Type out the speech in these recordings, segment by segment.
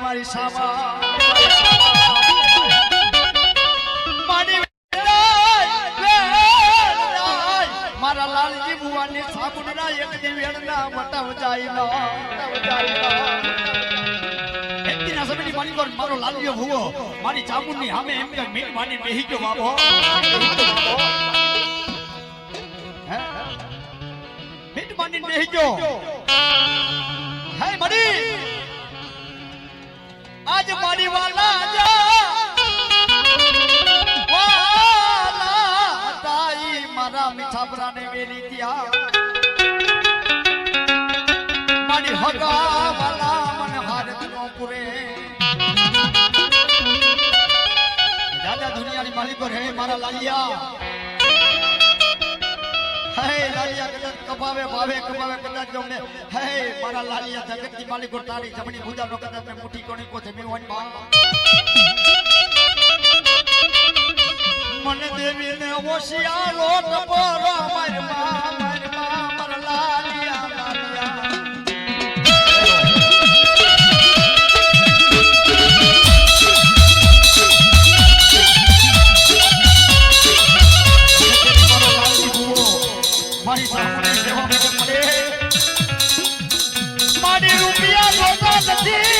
મારી સામા મારા લાલજી ભુવાની સાબુના એક દિવેડના વટાવ જાય એકદીના સમયની માની પર મારો લાલજીઓ ભુવો મારી ચામુંડની સામે એમ કે મીટ માની બેહી ગયો બાબો હે મીટ માની બેહી ગયો હે મડી આજ મારી વાલા જા મારા મીઠા પ્રાણે વેલી ત્યાં મારી હગા વાલા મને હારત નો પૂરે દાદા દુનિયાની માલિકો હે મારા લાલિયા હે લાલિયા કદાચ કપાવે ભાવે કપાવે કદાચ જોને હે મારા લાલિયા જગતની માલિકો તારી જમણી ભુજાનો કદાચ મે મુઠ્ઠી કોણી કો જમી વન માં मन देवी ने ओशिया लोट पर मार लालिया मारी सामने सेवा में पड़े मारी रुपया लोटा નથી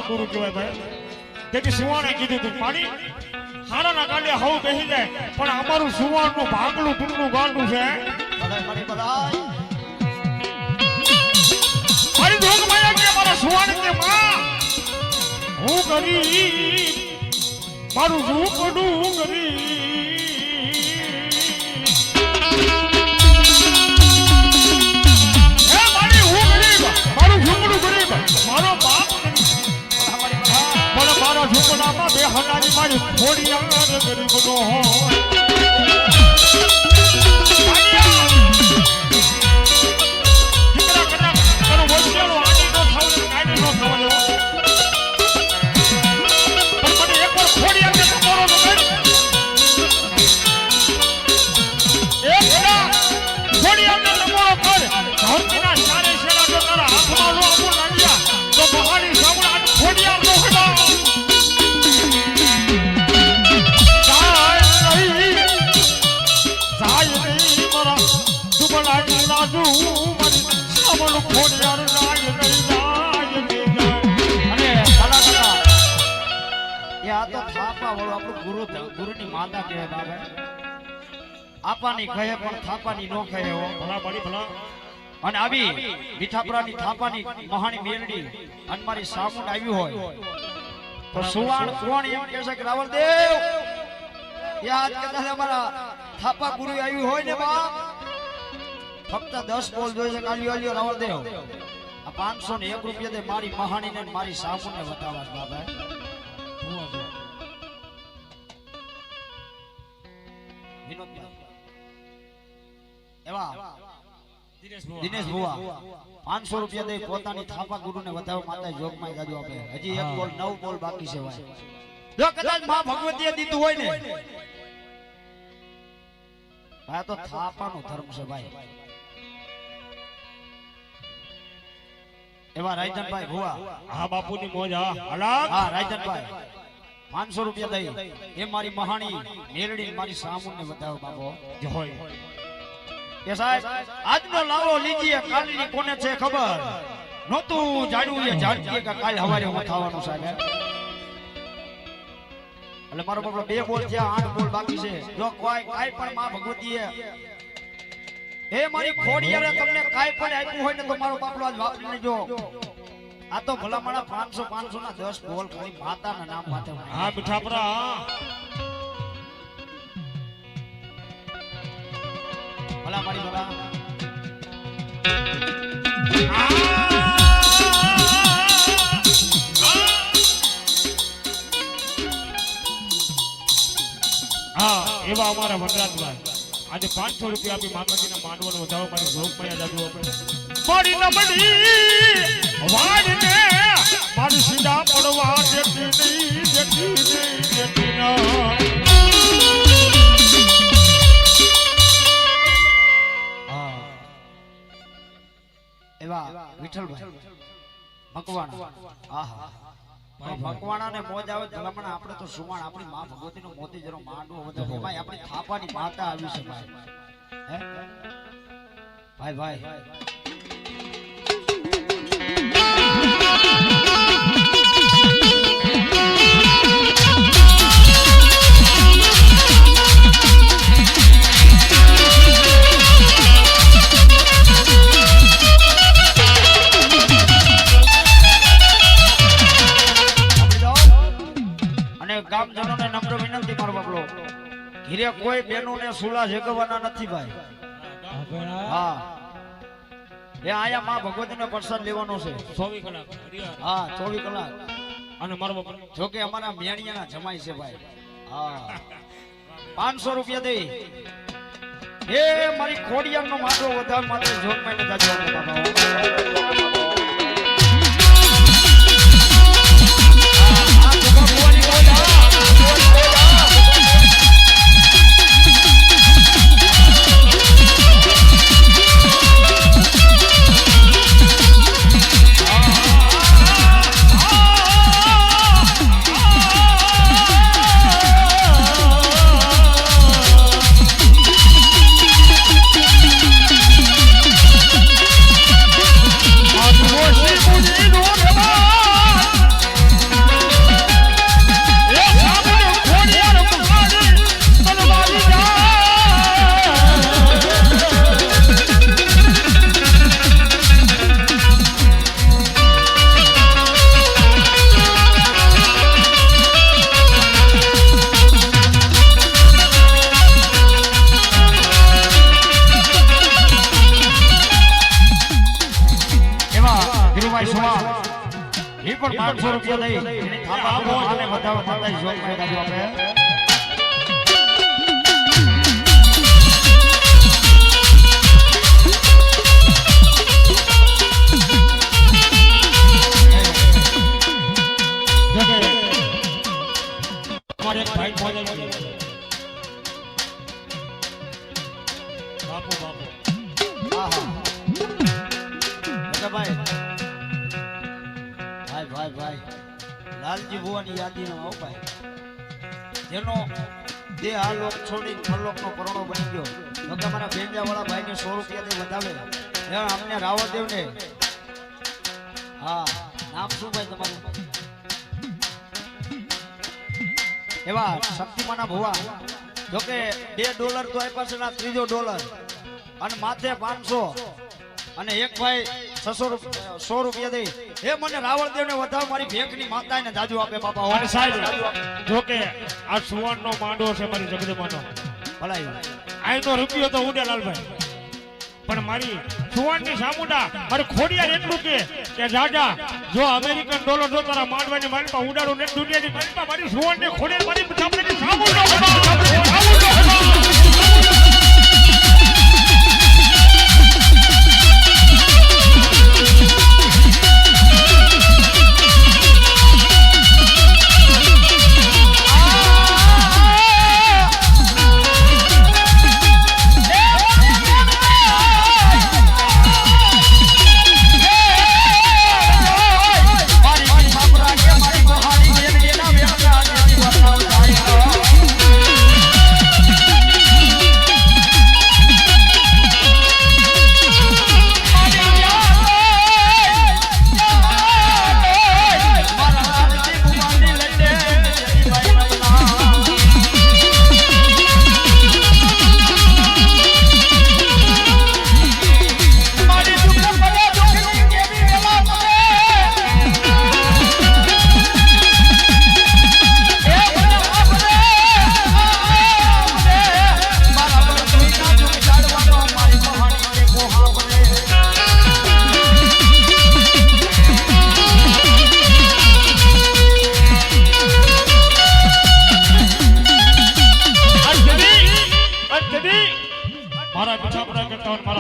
ગુરુ કહેવાય ભાઈ તેથી સુવાણે કીધું તું પાણી હારાના કાંડે હવ બેહી જાય પણ અમારું સુવાણનું ભાગલું ટૂંકનું ગાંડું છે મારી ધોક માયા કે મારા સુવાણ કે માં હું કરી મારું રૂપડું કરી હે મારી હું ગરીબ મારું ઝૂંપડું ગરીબ મારો બાપ ભંડારી મારી ખોડિયાર ગરીબનો હોય ગુરુની માતા કહે બાબા આપાની કહે પણ થાપાની નો કહે હો ભલા બડી ભલા અને આવી મીઠાપરાની થાપાની મહાની મેરડી અને મારી સામું આવ્યું હોય તો સુવાણ કોણ એમ કહેશે કે રાવળદેવ યાદ કદાચ અમારા થાપા ગુરુ આવ્યું હોય ને બા ફક્ત 10 બોલ જોઈએ કાલ્યો આલ્યો રાવળદેવ આ 501 રૂપિયા દે મારી મહાણીને મારી સામુને બતાવવા બાબા દિનેશ ભુવા 500 રૂપિયા દે પોતાની થાપા ગુરુને વધાવો માતા જોગમાં ગાજો આપે હજી 1 બોલ 9 બોલ બાકી છે ભાઈ જો કદાચ માં ભગવતીએ દીધું હોય ને ભાઈ તો થાપાનો ધર્મ છે ભાઈ એવા રાયધનભાઈ ભુવા હા બાપુની મોજ હા અલગ હા રાયધનભાઈ 500 રૂપિયા દઈ એ મારી મહાણી મેરડી મારી સામુને વધાવો બાપો જય હોય કે સાહેબ આજનો લાવો લીજીએ કાલની કોને છે ખબર નોતું જાડું એ જાડતી કે કાલ હવારે હું થવાનું સાહેબ એટલે મારો બાપલો 2 બોલ છે 8 બોલ બાકી છે જો કોઈ કાઈ પણ માં ભગવતીએ એ મારી ખોડિયારે તમને કાઈ પણ આપ્યું હોય ને તો મારો બાપલો આજ વાપરી લેજો આ તો ભલા મારા 500 ના 10 બોલ ખાલી માતાના નામ માટે હા મીઠાપરા ભલા મારી બાબા હા એવા અમારા વનરાજભાઈ આજે 500 રૂપિયા આપી માતાજીના માંડવાનો વધાવો મારી જોગમાં જાજુ આપણે મારી નબળી વાડને મારી સીધા પડવા દેતી ના એવા વિઠ્ઠલભાઈ મકવાણા આહા મકવાણા ને મોજ આવે ધલમણા આપણે તો સુમાણ આપણી માં ભગવતીનો મોતી જરો માંડવો વધારે ભાઈ આપણી થાપાની માતા આવી છે ભાઈ હે ભાઈ ગામજનોને નમ્ર વિનંતી મારો બાપલો ઘીરે કોઈ બેનોને સુલા જગવાના નથી ભાઈ હા એ આયા માં ભગવતીનો પ્રસાદ લેવાનો છે 24 કલાક હા 24 કલાક અને મારો બાપલો જો કે અમારા મેણિયાના જમાઈ છે ભાઈ હા 500 રૂપિયા દે એ મારી ખોડિયારનો માટો વધાર માટે જોગ માઈને જાજો બાબા પણ 500 રૂપિયા દઈ એની થાપા આને વધાવો થતા જોઈ ફાયદા જો આપણે हमारे एक भाई बोले बापू बापू हाँ हाँ भाई भाई भाई भाई लालजी बुआनी यादी नो आओ भाई जेनो दे आ लोक छोड़ी परलोक नो करोड़ो बनी गयो तो हमारा बेंजा वाला भाई ने 100 रुपया दे बतावे यार हमने रावदेव ने हाँ नाम શું ભાઈ તમારું એવા શક્તિમાના ભુવા જો કે $2 તો આપ્યા છે ના ત્રીજો ડોલર અને માથે 500 અને એક ભાઈ 100 રૂપિયા દે એ મને રાવળદેવ ને વધાવ મારી ભેખની માતા ને જાજુ આપે બાપા અને સાહેબ જો કે આ સુવર્ણ નો માંડો છે મારી જગદમાનો ભલાઈ આઈ તો રૂપિયો તો ઉડે લાલભાઈ પણ મારી સુવર્ણ ની સામુંડા મારે ખોડિયાર એટલું કે રાજા જો અમેરિકન ડોલર જો તારા માંડવાની મારી પાસે ઉડાડો ને દુનિયાની મારી પાસે મારી સુવર્ણ ને ખોડિયાર મારી આપણે સામુંડા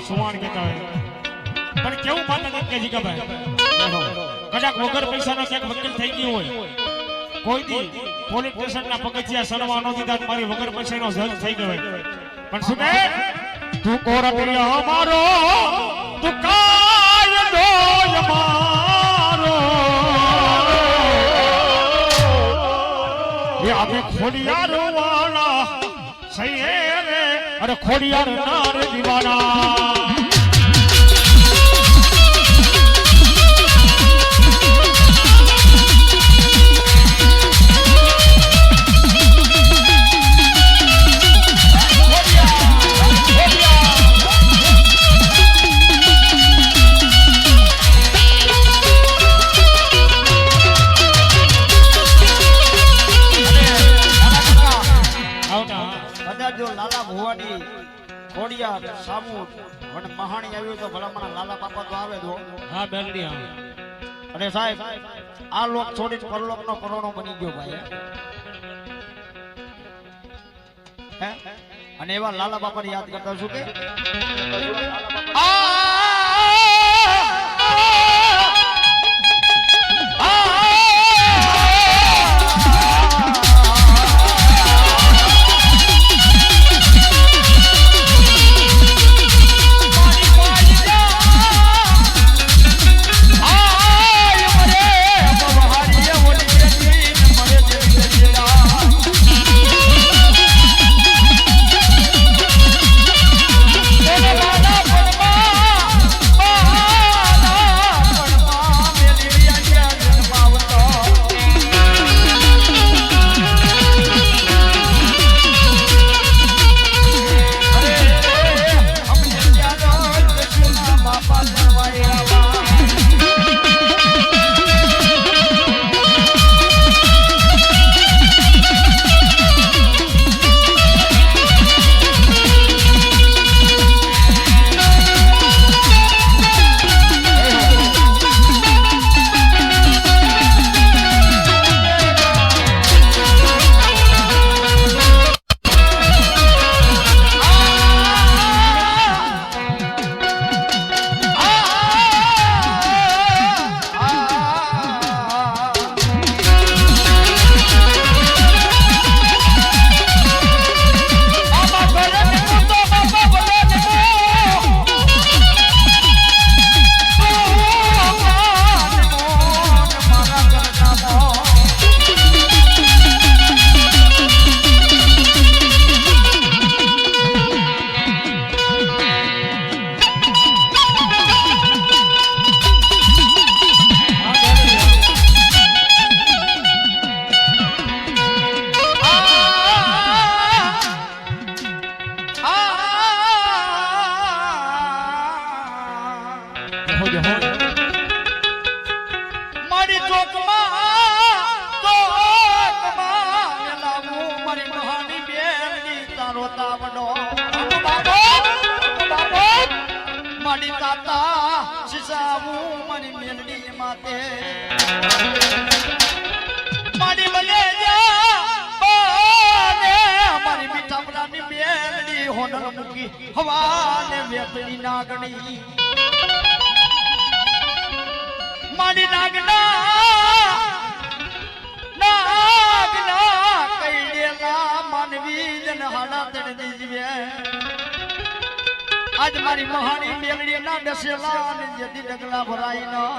સુવર્ણ કહેતા હોય પણ કેવું માતા કે જી ભાઈ કદાચ વગર પૈસાનો ક્યાંક વકીલ થઈ ગયો હોય કોઈ દી પોલીસ સ્ટેશનના પગથિયા સરવા નો દીધા મારી વગર પૈસાનો જજ થઈ ગયો પણ શું કહે તું કોરટિયા મારો તું કાયદો મારો એ આપણે ખોડિયાર વાળા સહી રે અરે ખોડિયાર નાર દીવાના ખોડિયાર સામુદ અને મહાણી આવ્યું તો ભલામણા લાલા બાપા તો આવે દો હા બેલડી આવે અને સાહેબ આ લોક છોડી પરલોક નો કરોડો બની ગયો ભાઈ હે અને એવા લાલા બાપાને યાદ કરતા છું કે આવજો હો મારી ચોકમાં મેલાવું મારી મહાની બેનની તારો તાવડો મારી તાતા શિસાવું મારી મેલડી માતે મારી મને મારી મીઠાપરાની બેનડી હોનર મૂકી હવાને વેતની નાગણી મારી નાગના કઈડેલા માનવી જન હાડા તડની જીવે આજ મારી મહાની મેલડી ના બેસેલા અને જેથી ડગલા ભરાઈ ના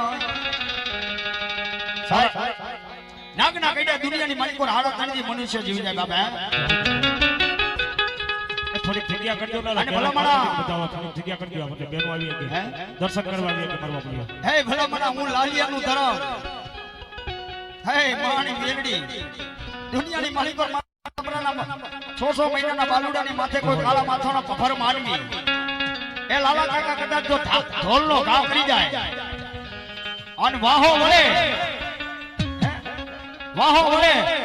નાગના કઈડે દુનિયાની માલિકો હાડા તડની મનુષ્ય જીવી જાય બાબા થોડીક જગ્યા કરજો ને અને ભલા માણા બતાવો થોડીક જગ્યા કરજો આપણે બેનો આવી હતી દર્શન કરવા આવી હતી મારવા પડ્યો હે ભલા માણા હું લાલિયાનું ધરમ હે મહાની મેલડી દુનિયાની માલિકો છ મહિનાના બાલુડાની માથે કોઈ કાળા માથાનો પફર માનવી એ લાલા કાકા કદાચ જો ઢોલનો ઘાવ કરી જાય અને વાહો વળે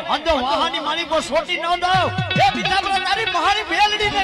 અંજો વાહાની માલિકો છોટી ન દઉં એ પિતા તારી મહાની મેલડી ને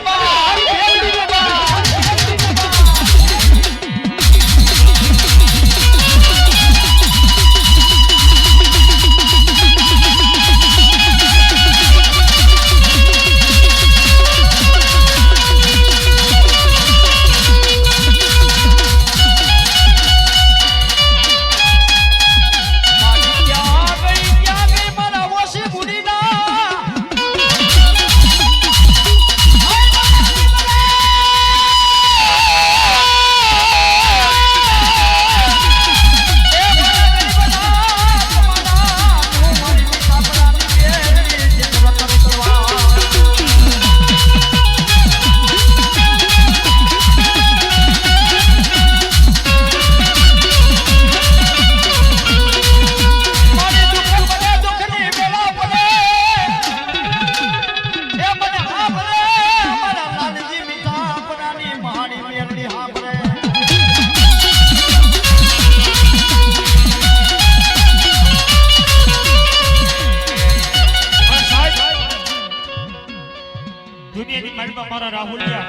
દુનિયાની માલિકા મારા રાહુલિયા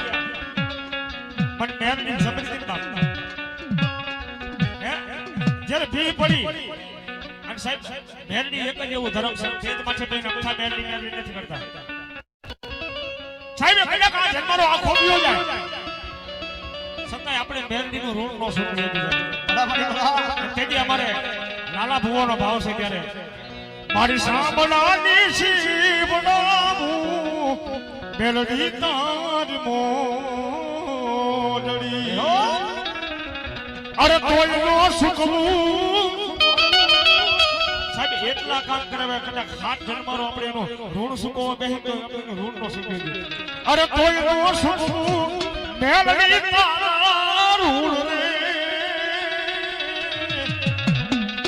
પણ મેરની જબરદસ્તી બાપ હે જ્યારે ભી પડી અને સાહેબ મેરની એક જ એવું ધર્મ સંકેત માથે બેન અમથા મેરની નથી કરતા સાહેબ કદાચ આ જન્મારો આ ખોબ્યો જાય છતાંય આપણે મેરની નું ઋણ નો સુખ તેથી અમારે લાલા ભુવાનો ભાવ છે ત્યારે મારી સાંભળાની શિવડાવું મેલડી તારી મોડડી અરે તોય નો સુખવું સાહેબ એટલા કામ કરે કદાચ હાથ જન્મારો આપણે એનો ઋણ સુકવો બેહે તો આપણે ઋણ નો સુકવી દે અરે તોય નો સુખવું મેલડી તારું રે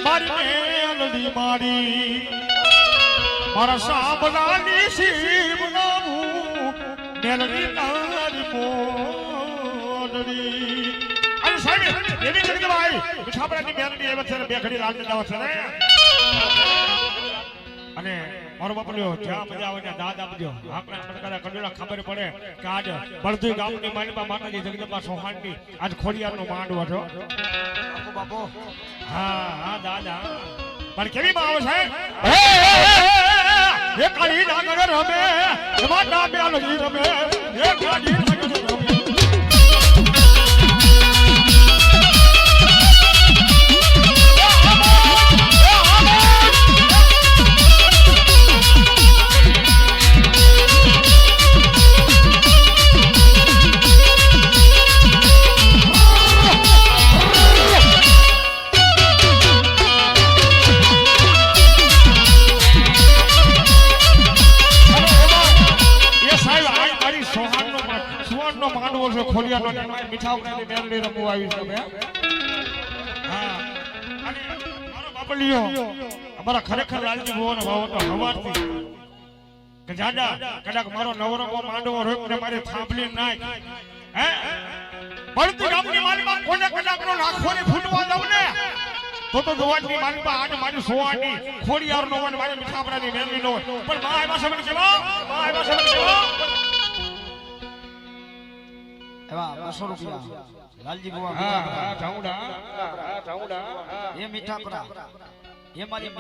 મારી મેલડી મારી મારા સાંભળાની શિવડાવું મેલડી તારી મોડડી અને સાહેબ એવી કરી ભાઈ મીઠાપરાની મેલડી એવા છે બે ઘડી લાલ દાવા છે ને અને મારો બાપલ્યો જ્યાં મજા આવે ત્યાં દાદ આપજો આપણા પડકારા કંડોળા ખબર પડે કે આજ બળદુઈ ગામની માલિકા માતાજી જગદંબા સોહાણની આજ ખોડિયારનો માંડવો છો બાપો હા હા દાદા પણ કેવી માં આવે છે એ કાળી ડાંગર રમે એમાં ડાબ્યાલજી રમે એ કાળી ડાંગર રમે મીઠાપરાની મેલડી રમવા આવી છે હા અને મારો બાપલિયો અમારા ખરેખર લાલજી ભુવાનો ભાવ હતો હવારથી કે જાડા કદાચ મારો નવરંગો માંડવો રોક ને મારી થાંભલી નાખ હે બળતી ગામની મારીમાં કોને કડાકનો નાખોને ફૂટવા જાવ ને તો જોવાની મારીમાં આજ મારી સોવાની ખોડિયારનો હોય મારી મીઠાપરાની મેલવીનો હોય પણ માં આવ્યા છે મને કેવા માં આવ્યા છે મને કેવા એવા 200 રૂપિયા લાલજી બુવા હા ઢાઉડા એ મીઠાપરા એ મારી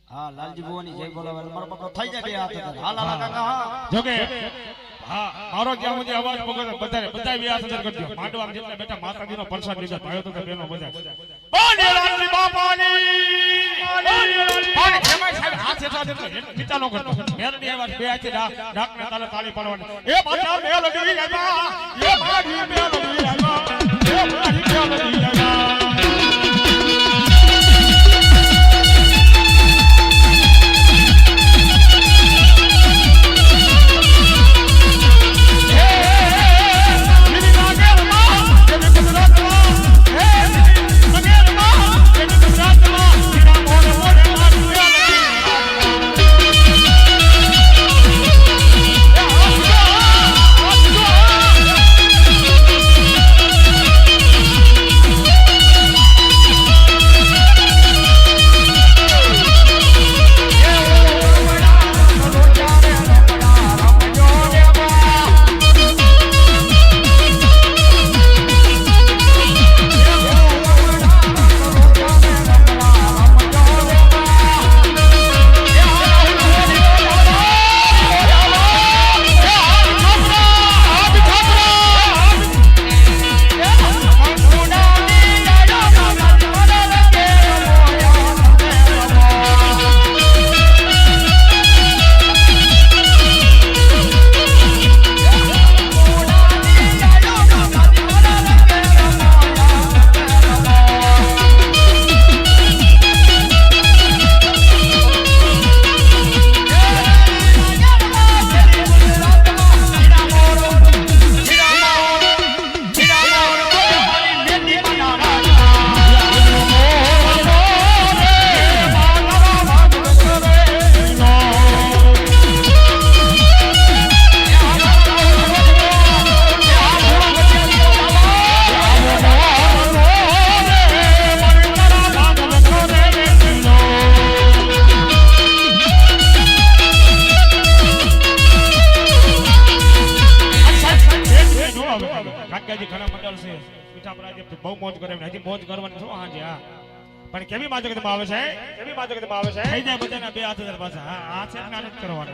હા લાલજી બુવાની જય બોલાવે મારો બાપો થઈ જાય બે હાથ હાલ હાલ કાકા હા જોકે હા મારો જ્યાં સુધી અવાજ પગર બધા વ્યાસ અંદર કરજો માંડવા જેટલા બેટા માતાજીનો પ્રસાદ લીધા ભાઈઓ તો બેનો બધા બોલે લાલજી બાપાની પણ એમાં સાહેબ હાથ એટલા દેતો ચિંતા ન કરતો મેરડી આવાજ બે હાથે ડાકને તાલે તાળી પાડવાની એ માતા મેલડી આવ્યા એ મારી મેલડી આવ્યા એ મારી મેલડી આવ્યા બહુ મોજ કરે હજી મોજ કરવાની છો હાજે હા પણ કેવી માજો કે આવે છે કેવી માજો કે આવે છે થઈ જાય બધાના 2000 પાછા હા આ છે નાનત કરવાનો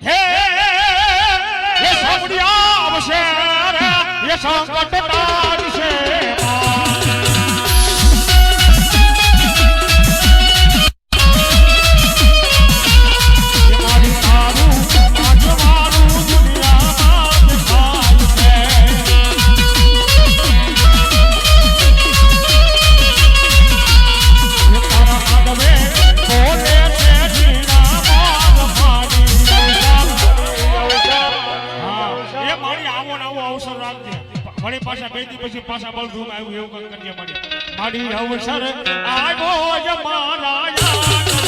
હે એ સામડિયા આવશે રે એ સંકટ તારશે પાછા બળધુમ આવ્યું એવું કંઈ કરીએ મારી અવસર આવ્યો જ મારા